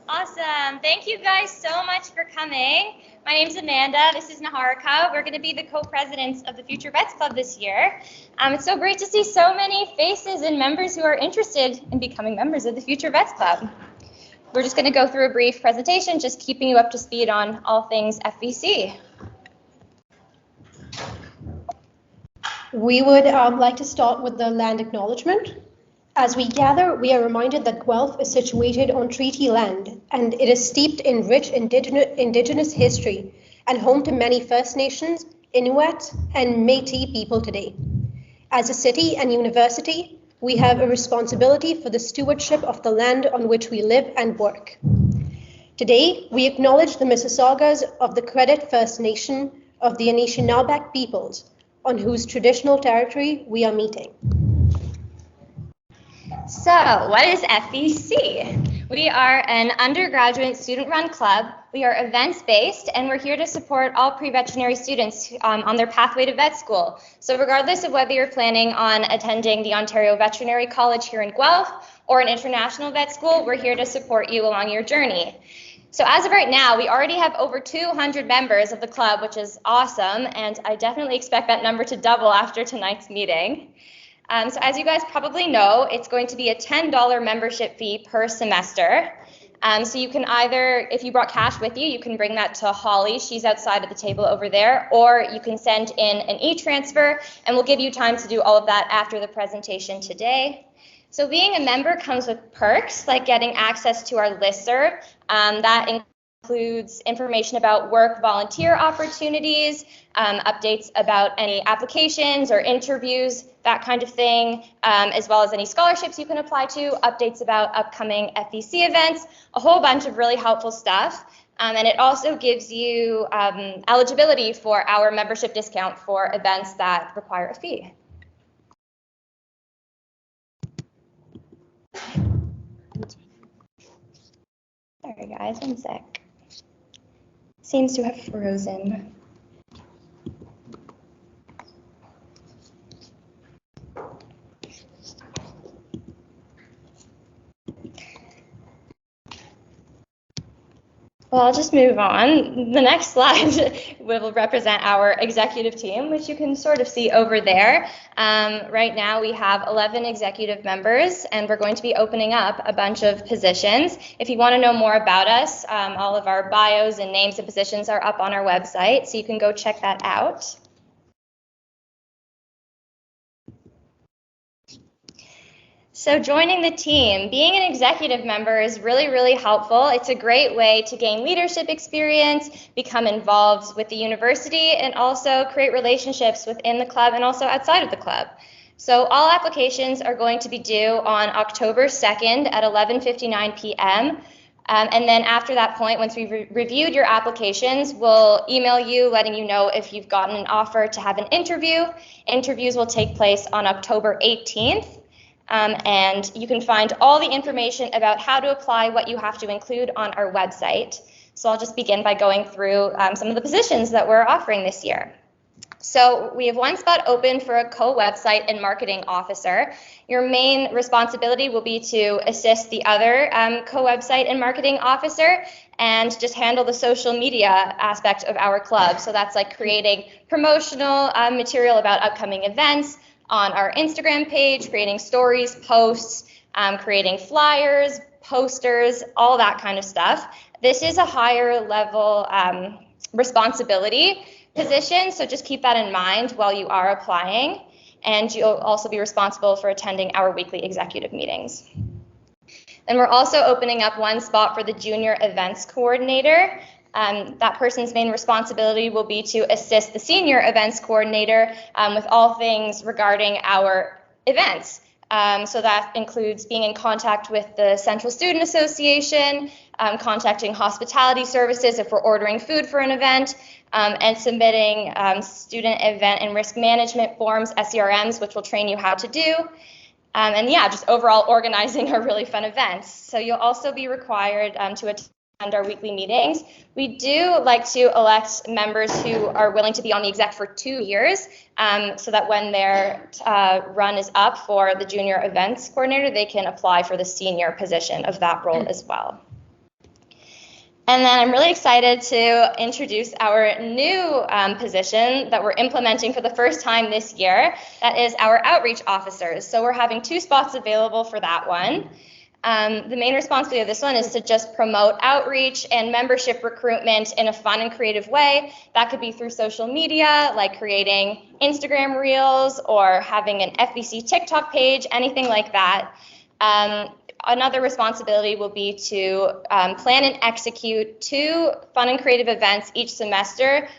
Awesome. Thank you guys so much for coming. My name's Amanda. This is Naharika. We're going to be the co-presidents of the Future Vets Club this year. It's so great to see so many faces and members who are interested in becoming members of the Future Vets Club. We're just going to go through a brief presentation, just keeping you up to speed on all things FVC. We would like to start with the land acknowledgement. As we gather, we are reminded that Guelph is situated on treaty land, and it is steeped in rich indigenous history and home to many First Nations, Inuit, and Métis people today. As a city and university, we have a responsibility for the stewardship of the land on which we live and work. Today, we acknowledge the Mississaugas of the Credit First Nation of the Anishinaabe peoples, on whose traditional territory we are meeting. So, what is FVC? We are an undergraduate student-run club. We are events-based, and we're here to support all pre-veterinary students on their pathway to vet school. So regardless of whether you're planning on attending the Ontario Veterinary College here in Guelph or an international vet school, we're here to support you along your journey. So as of right now, we already have over 200 members of the club, which is awesome, and I definitely expect that number to double after tonight's meeting. So as you guys probably know, it's going to be a $10 membership fee per semester. So you can either, if you brought cash with you, you can bring that to Holly. She's outside of the table over there, or you can send in an e-transfer, and we'll give you time to do all of that after the presentation today. So being a member comes with perks like getting access to our listserv. That includes information about work volunteer opportunities, updates about any applications or interviews, that kind of thing, as well as any scholarships you can apply to, updates about upcoming FVC events, a whole bunch of really helpful stuff. And it also gives you eligibility for our membership discount for events that require a fee. Sorry guys, one sec. Seems to have frozen. Well, I'll just move on. The next slide will represent our executive team, which you can sort of see over there. Right now we have 11 executive members, and we're going to be opening up a bunch of positions. If you want to know more about us, all of our bios and names and positions are up on our website, so you can go check that out. So joining the team, being an executive member is really, really helpful. It's a great way to gain leadership experience, become involved with the university, and also create relationships within the club and also outside of the club. So all applications are going to be due on October 2nd at 11:59 p.m. And then after that point, once we've reviewed your applications, we'll email you letting you know if you've gotten an offer to have an interview. Interviews will take place on October 18th. And you can find all the information about how to apply, what you have to include on our website. So I'll just begin by going through some of the positions that we're offering this year. So we have one spot open for a co-website and marketing officer. Your main responsibility will be to assist the other co-website and marketing officer and just handle the social media aspect of our club. So that's like creating promotional material about upcoming events on our Instagram page, creating stories, posts, creating flyers, posters, all that kind of stuff. This is a higher level responsibility position, so just keep that in mind while you are applying. And you'll also be responsible for attending our weekly executive meetings. Then we're also opening up one spot for the junior events coordinator. That person's main responsibility will be to assist the senior events coordinator with all things regarding our events. So that includes being in contact with the Central Student Association, contacting hospitality services if we're ordering food for an event, and submitting student event and risk management forms, SERMs, which will train you how to do. And yeah, just overall organizing our really fun events. So you'll also be required to attend our weekly meetings. We do like to elect members who are willing to be on the exec for 2 years, so that when their run is up for the junior events coordinator, they can apply for the senior position of that role as well. And then I'm really excited to introduce our new position that we're implementing for the first time this year. That is our outreach officers. So we're having 2 spots available for that one. The main responsibility of this one is to just promote outreach and membership recruitment in a fun and creative way. That could be through social media, like creating Instagram reels or having an FVC TikTok page, anything like that. Another responsibility will be to plan and execute 2 fun and creative events each semester,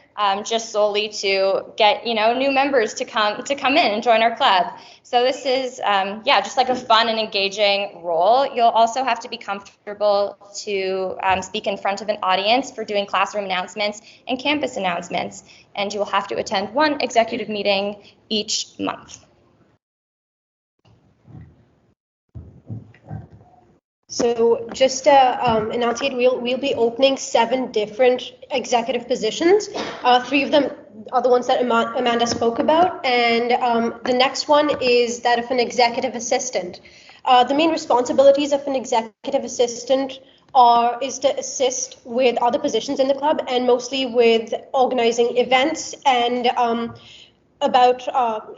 just solely to get new members to come in and join our club. So this is just like a fun and engaging role. You'll also have to be comfortable to speak in front of an audience for doing classroom announcements and campus announcements, and you will have to attend 1 executive meeting each month. So just to enunciate, we'll be opening 7 different executive positions. 3 of them are the ones that Amanda spoke about, and the next one is that of an executive assistant. The main responsibilities of an executive assistant is to assist with other positions in the club, and mostly with organizing events and about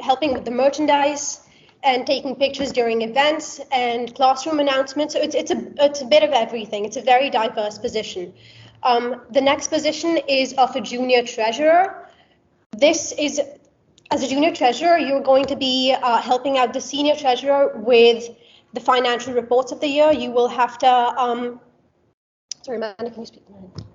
helping with the merchandise and taking pictures during events and classroom announcements. So it's a bit of everything. It's a very diverse position. The next position is of a junior treasurer. This is, as a junior treasurer, you're going to be helping out the senior treasurer with the financial reports of the year. You will have to, sorry, Amanda, can you speak?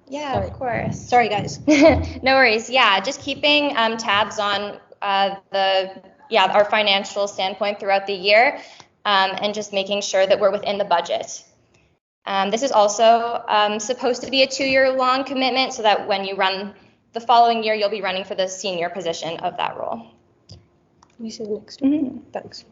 Yeah, sorry. Of course. Sorry, guys. No worries. Yeah, just keeping tabs on our financial standpoint throughout the year, and just making sure that we're within the budget. This is also supposed to be a 2-year-long commitment, so that when you run the following year, you'll be running for the senior position of that role. You see the next one. Mm-hmm. Thanks.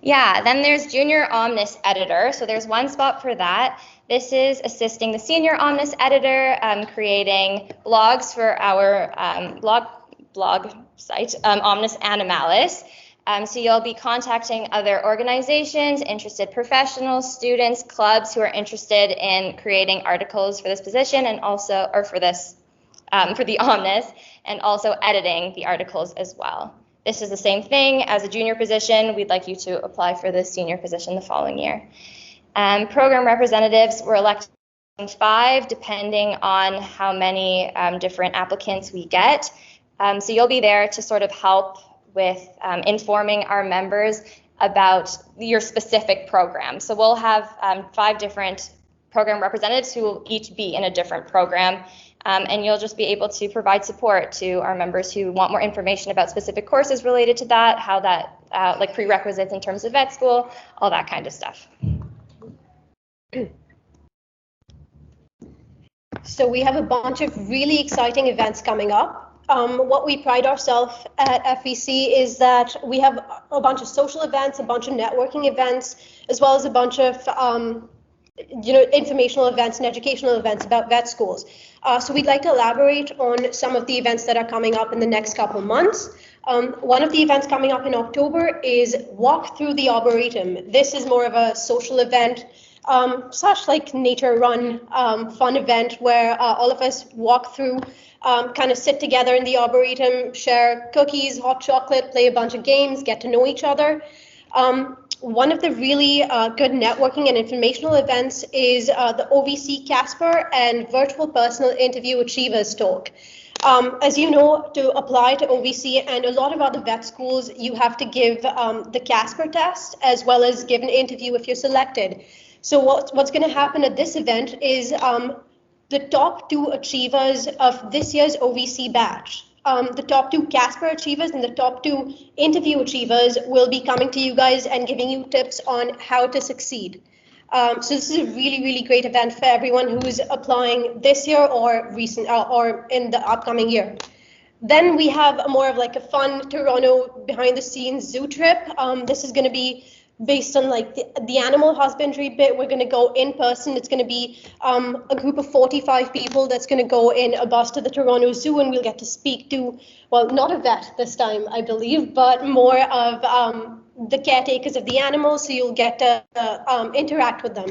Yeah, then there's junior Omnis editor. So there's 1 spot for that. This is assisting the senior Omnis editor, creating blogs for our blog site, Omnis Animalis. So you'll be contacting other organizations, interested professionals, students, clubs who are interested in creating articles for this position, and also, or for the Omnis, and also editing the articles as well. This is the same thing as a junior position. We'd like you to apply for the senior position the following year. Program representatives, we're electing 5, depending on how many different applicants we get. So you'll be there to sort of help with informing our members about your specific program. So we'll have 5 different program representatives who will each be in a different program, and you'll just be able to provide support to our members who want more information about specific courses related to that, how that, like prerequisites in terms of vet school, all that kind of stuff. So we have a bunch of really exciting events coming up. What we pride ourselves at FVC is that we have a bunch of social events, a bunch of networking events, as well as a bunch of informational events and educational events about vet schools. So we'd like to elaborate on some of the events that are coming up in the next couple of months. One of the events coming up in October is Walk Through the Arboretum. This is more of a social event, / like nature run fun event where all of us walk through, kind of sit together in the Arboretum, share cookies, hot chocolate, play a bunch of games, get to know each other. One of the really good networking and informational events is the OVC Casper and Virtual Personal Interview Achievers Talk. As you know, to apply to OVC and a lot of other vet schools, you have to give the Casper test as well as give an interview if you're selected. So what's going to happen at this event is the top 2 achievers of this year's OVC batch, the top 2 Casper achievers and the top 2 interview achievers will be coming to you guys and giving you tips on how to succeed. So this is a really, really great event for everyone who is applying this year or or in the upcoming year. Then we have more of like a fun Toronto behind the scenes zoo trip. This is going to be based on like the animal husbandry bit. We're going to go in person. It's going to be a group of 45 people that's going to go in a bus to the Toronto Zoo, and we'll get to speak to, well, not a vet this time, I believe, but more of the caretakers of the animals, so you'll get to interact with them.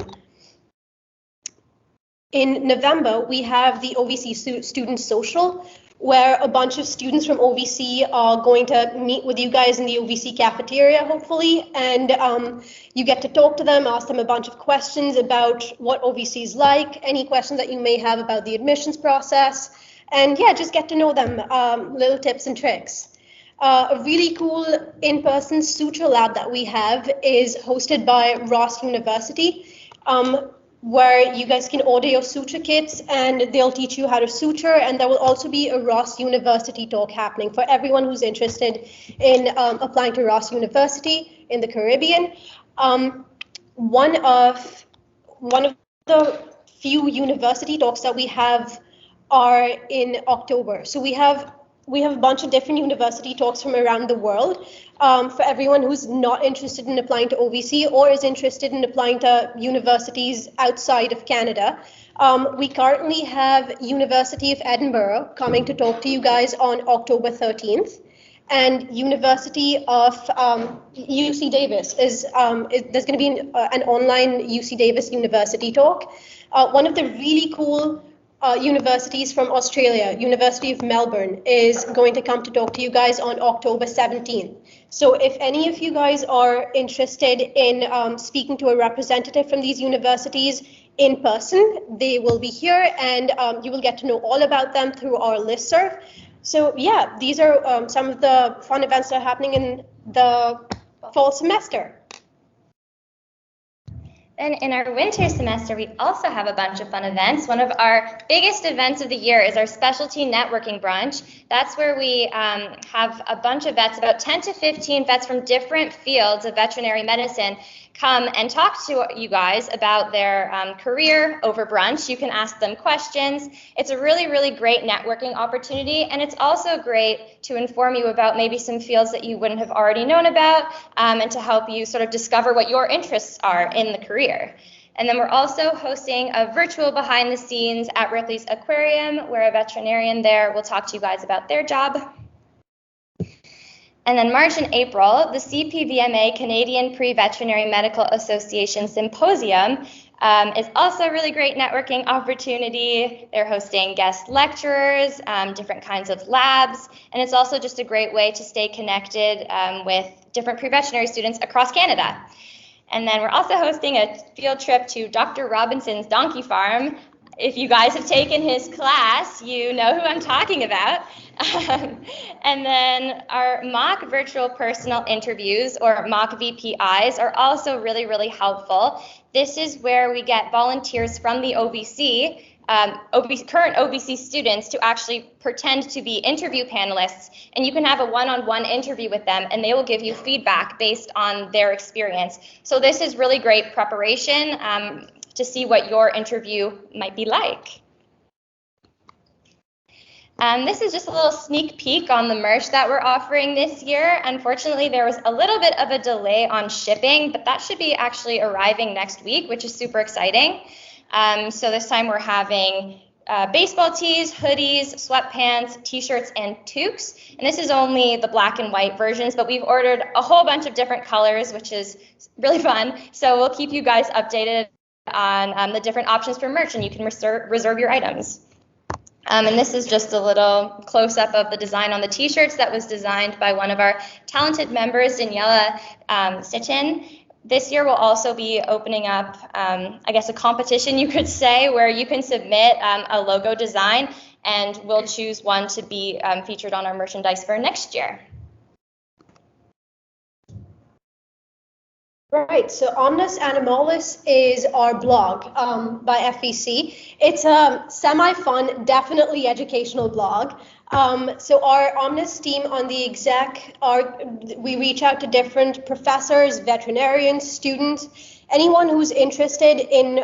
In November, we have the OVC Student Social, where a bunch of students from OVC are going to meet with you guys in the OVC cafeteria, hopefully, and you get to talk to them, ask them a bunch of questions about what OVC is like, any questions that you may have about the admissions process, and yeah, just get to know them, little tips and tricks. A really cool in-person suture lab that we have is hosted by Ross University, where you guys can order your suture kits and they'll teach you how to suture, and there will also be a Ross University talk happening for everyone who's interested in applying to Ross University in the Caribbean. One of the few university talks that we have are in October. So we have a bunch of different university talks from around the world for everyone who's not interested in applying to OVC or is interested in applying to universities outside of Canada. We currently have University of Edinburgh coming to talk to you guys on October 13th. And University of UC Davis there's going to be an online UC Davis University talk. One of the really cool universities from Australia, University of Melbourne, is going to come to talk to you guys on October 17th. So if any of you guys are interested in speaking to a representative from these universities in person, they will be here, and you will get to know all about them through our listserv. So yeah, these are some of the fun events that are happening in the fall semester. Then in our winter semester, we also have a bunch of fun events. One of our biggest events of the year is our specialty networking brunch. That's where we have a bunch of vets, about 10 to 15 vets from different fields of veterinary medicine, come and talk to you guys about their career over brunch. You can ask them questions. It's a really, really great networking opportunity, and it's also great to inform you about maybe some fields that you wouldn't have already known about, and to help you sort of discover what your interests are in the career. And then we're also hosting a virtual behind the scenes at Ripley's Aquarium, where a veterinarian there will talk to you guys about their job. And then March and April, the CPVMA, Canadian Pre-Veterinary Medical Association Symposium, is also a really great networking opportunity. They're hosting guest lecturers, different kinds of labs, and it's also just a great way to stay connected with different pre-veterinary students across Canada. And then we're also hosting a field trip to Dr. Robinson's donkey farm. If you guys have taken his class, you know who I'm talking about. And then our mock virtual personal interviews, or mock VPIs, are also really, really helpful. This is where we get volunteers from the OVC, current OVC students, to actually pretend to be interview panelists, and you can have a one-on-one interview with them, and they will give you feedback based on their experience. So this is really great preparation to see what your interview might be like. This is just a little sneak peek on the merch that we're offering this year. Unfortunately, there was a little bit of a delay on shipping, but that should be actually arriving next week, which is super exciting. So this time we're having baseball tees, hoodies, sweatpants, t-shirts, and toques. And this is only the black and white versions, but we've ordered a whole bunch of different colors, which is really fun. So we'll keep you guys updated on the different options for merch, and you can reserve your items. And this is just a little close-up of the design on the t-shirts that was designed by one of our talented members, Daniela Sitchin. This year we'll also be opening up, I guess, a competition, you could say, where you can submit a logo design, and we'll choose one to be featured on our merchandise for next year. Right, so Omnis Animalis is our blog by FVC. It's a semi-fun, definitely educational blog. So our Omnis team on the exec, we reach out to different professors, veterinarians, students, anyone who's interested in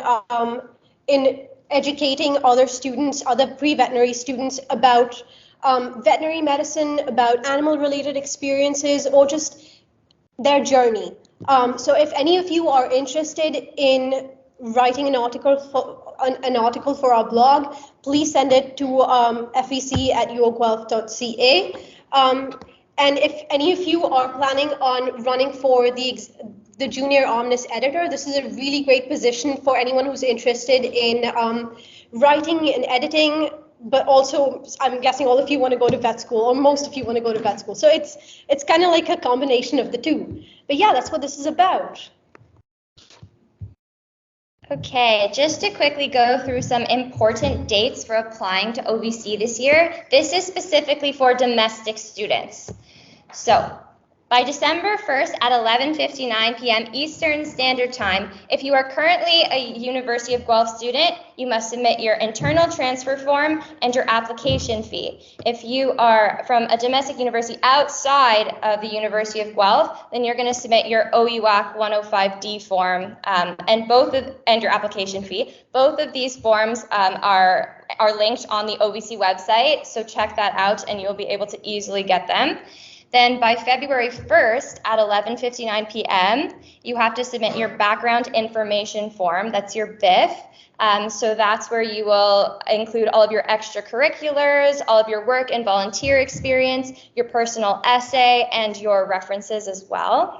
educating other students, other pre-veterinary students about veterinary medicine, about animal-related experiences, or just their journey. So if any of you are interested in writing an article for our blog, please send it to fvc@uoguelph.ca. And if any of you are planning on running for the the junior Omnis editor. This is a really great position for anyone who's interested in writing and editing, but also I'm guessing all of you want to go to vet school, or most of you want to go to vet school. So it's kind of like a combination of the two. But yeah, that's what this is about. Okay, just to quickly go through some important dates for applying to OVC this year. This is specifically for domestic students. So, by December 1st at 11:59 p.m. Eastern Standard Time, if you are currently a University of Guelph student, you must submit your internal transfer form and your application fee. If you are from a domestic university outside of the University of Guelph, then you're going to submit your OUAC 105D form and your application fee. Both of these forms are linked on the OVC website, so check that out and you'll be able to easily get them. Then by February 1st at 11:59 p.m., you have to submit your background information form. That's your BIF. So that's where you will include all of your extracurriculars, all of your work and volunteer experience, your personal essay, and your references as well.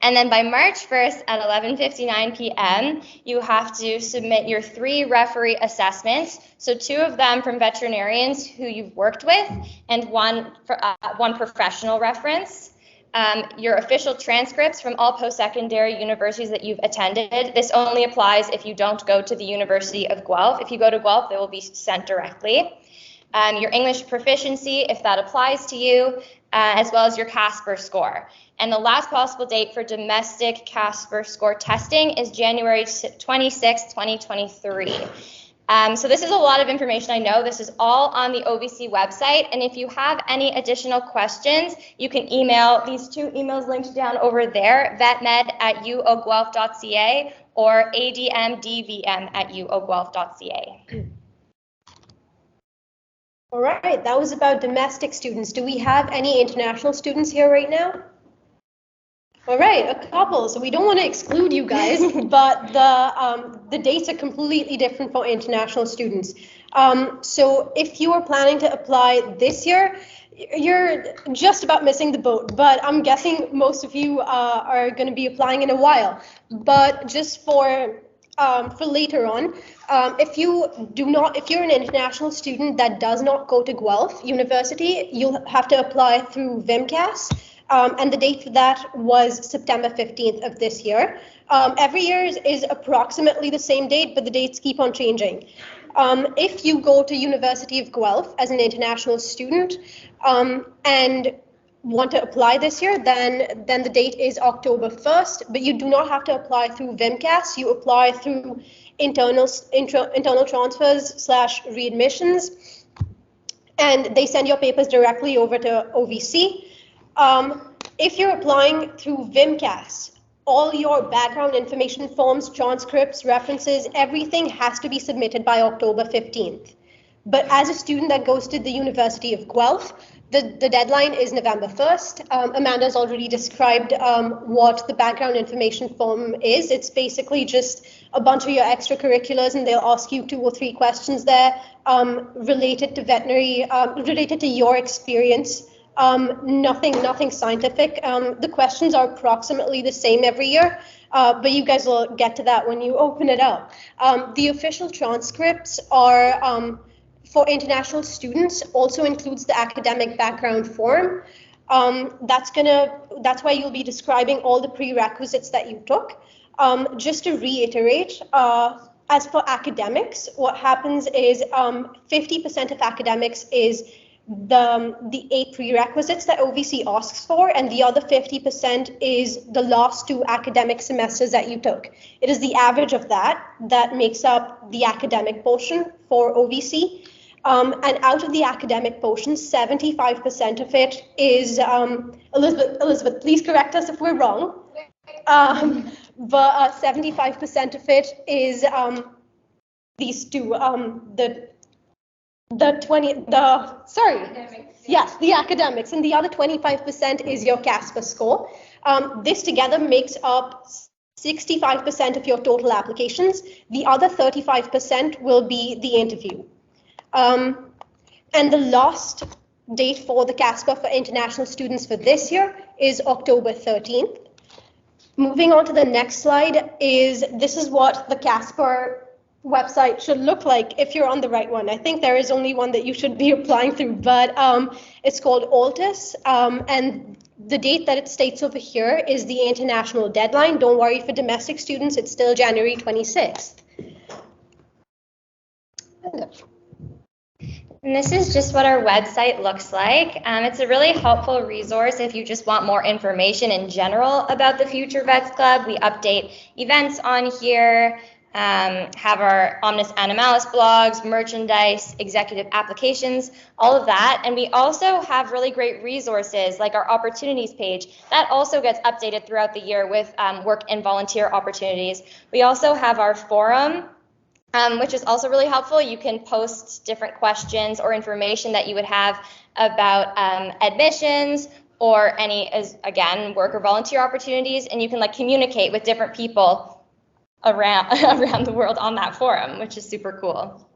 And then by March 1st at 11:59 p.m., you have to submit your 3 referee assessments. So 2 of them from veterinarians who you've worked with, and one professional reference. Your official transcripts from all post-secondary universities that you've attended. This only applies if you don't go to the University of Guelph. If you go to Guelph, they will be sent directly. Your English proficiency, if that applies to you, as well as your CASPER score. And the last possible date for domestic CASPER score testing is January 26, 2023. So this is a lot of information, I know. This is all on the OVC website. And if you have any additional questions, you can email these 2 emails linked down over there, vetmed@uoguelph.ca or admdvm@uoguelph.ca. All right, that was about domestic students. Do we have any international students here right now? All right, a couple. So we don't want to exclude you guys, but the dates are completely different for international students. So if you are planning to apply this year, you're just about missing the boat, but I'm guessing most of you are going to be applying in a while. But just for later on, if you're an international student that does not go to Guelph University, you'll have to apply through VMCAS, and the date for that was September 15th of this year. Every year is approximately the same date, but the dates keep on changing. If you go to University of Guelph as an international student and want to apply this year, then the date is October 1st, but you do not have to apply through VMCAS. You apply through internal transfers / readmissions, and they send your papers directly over to OVC. If you're applying through VMCAS, all your background information forms, transcripts, references, everything has to be submitted by October 15th. But as a student that goes to the University of Guelph, the deadline is November 1st. Amanda's already described what the background information form is. It's basically just a bunch of your extracurriculars, and they'll ask you 2 or 3 questions there related to veterinary, related to your experience. Nothing scientific. The questions are approximately the same every year, but you guys will get to that when you open it up. The official transcripts are for international students, also includes the academic background form. That's why you'll be describing all the prerequisites that you took. Just to reiterate, as for academics, what happens is 50% of academics is the 8 prerequisites that OVC asks for, and the other 50% is the last 2 academic semesters that you took. It is the average of that makes up the academic portion for OVC. And out of the academic portion, 75% of it is, Elizabeth, please correct us if we're wrong, but 75% of it is these 2, the academics, and the other 25% is your CASPER score. This together makes up 65% of your total applications. The other 35% will be the interview. And the last date for the CASPER for international students for this year is October 13th. Moving on to the next slide this is what the Casper website should look like if you're on the right one. I think there is only one that you should be applying through, but it's called Altus, and the date that it states over here is the international deadline. Don't worry for domestic students, it's still January 26th. And this is just what our website looks like. It's a really helpful resource if you just want more information in general about the Future Vets Club. We update events on here, have our Omnis Animalis blogs, merchandise, executive applications, all of that. And we also have really great resources like our opportunities page. That also gets updated throughout the year with work and volunteer opportunities. We also have our forum, which is also really helpful. You can post different questions or information that you would have about admissions or any, again, work or volunteer opportunities, and you can like communicate with different people around the world on that forum, which is super cool.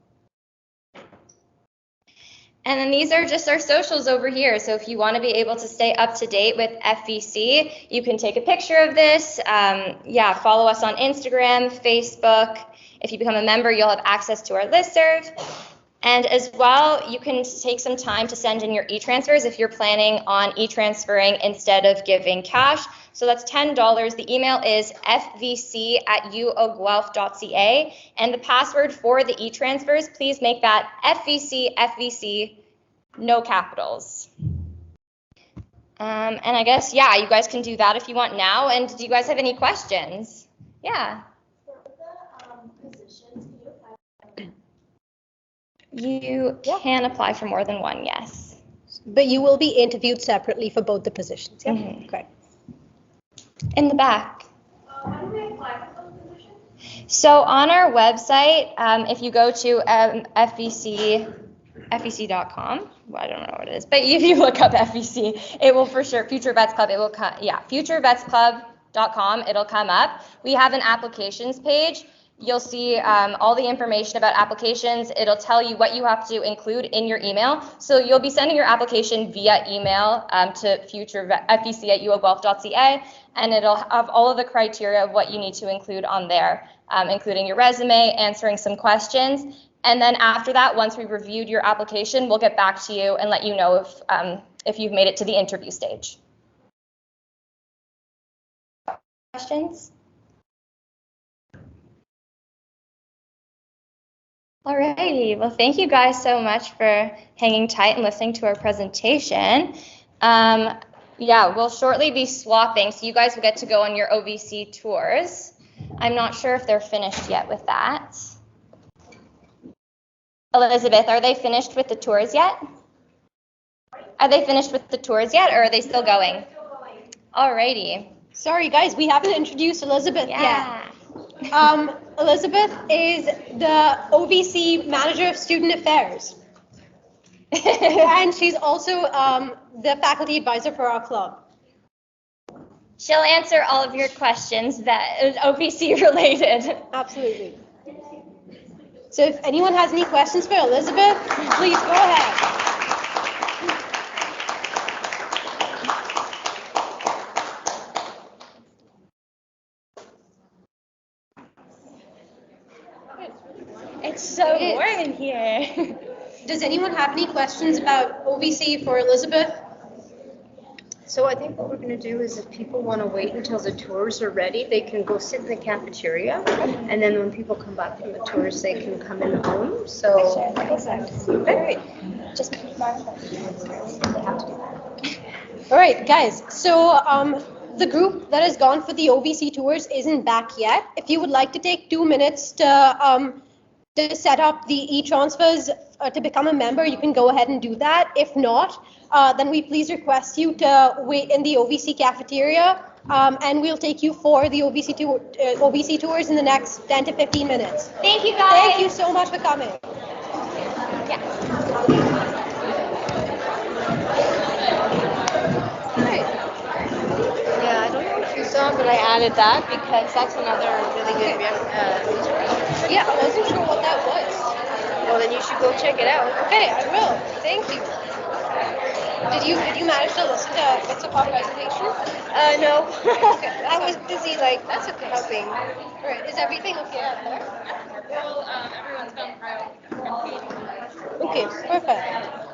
And then these are just our socials over here. So if you want to be able to stay up to date with FVC, you can take a picture of this. Follow us on Instagram, Facebook. If you become a member, you'll have access to our listserv. And as well, you can take some time to send in your e-transfers if you're planning on e-transferring instead of giving cash. So that's $10. The email is fvc@uoguelph.ca. And the password for the e-transfers, please make that FVC, no capitals. And I guess, you guys can do that if you want now. And do you guys have any questions? Yeah. You can apply for more than one, yes. But you will be interviewed separately for both the positions, yeah? Mm-hmm. Okay. In the back. How do we apply for those positions? So on our website, if you go to FVC.com, I don't know what it is, but if you look up FVC, it will for sure, Future Vets Club, it will come, futurevetsclub.com, it'll come up. We have an applications page. You'll see all the information about applications. It'll tell you what you have to include in your email. So you'll be sending your application via email to FVC@uoguelph.ca, and it'll have all of the criteria of what you need to include on there, including your resume, answering some questions. And then after that, once we've reviewed your application, we'll get back to you and let you know if you've made it to the interview stage. Questions? Alrighty, well, thank you guys so much for hanging tight and listening to our presentation. We'll shortly be swapping, so you guys will get to go on your OVC tours. I'm not sure if they're finished yet with that. Elizabeth, are they finished with the tours yet? Are they finished with the tours yet, or are they still going? Alrighty. Sorry, guys, we haven't introduced Elizabeth yet. Elizabeth is the OVC Manager of Student Affairs. And she's also the faculty advisor for our club. She'll answer all of your questions that is OVC related. Absolutely. So if anyone has any questions for Elizabeth, please go ahead. It's so warm in here. Does anyone have any questions about OVC for Elizabeth? So I think what we're going to do is if people want to wait until the tours are ready, they can go sit in the cafeteria. And then when people come back from the tours, they can come in the room. So Great. Just mark that. All right, guys. So the group that has gone for the OVC tours isn't back yet. If you would like to take 2 minutes to set up the e-transfers to become a member, you can go ahead and do that. If not, then we please request you to wait in the OVC cafeteria, and we'll take you for the OVC tours in the next 10 to 15 minutes. Thank you, guys. Thank you so much for coming. Yeah. yeah, I don't know if you saw, but I added that because that's another really good resource. Yeah, I wasn't sure what that was. Well, then you should go check it out. Okay, I will. Thank you. Did you manage to listen to bits of our presentation? No. Okay, I was busy, like, that's okay. helping. All right, is everything okay out there? Well, everyone's done Okay, perfect.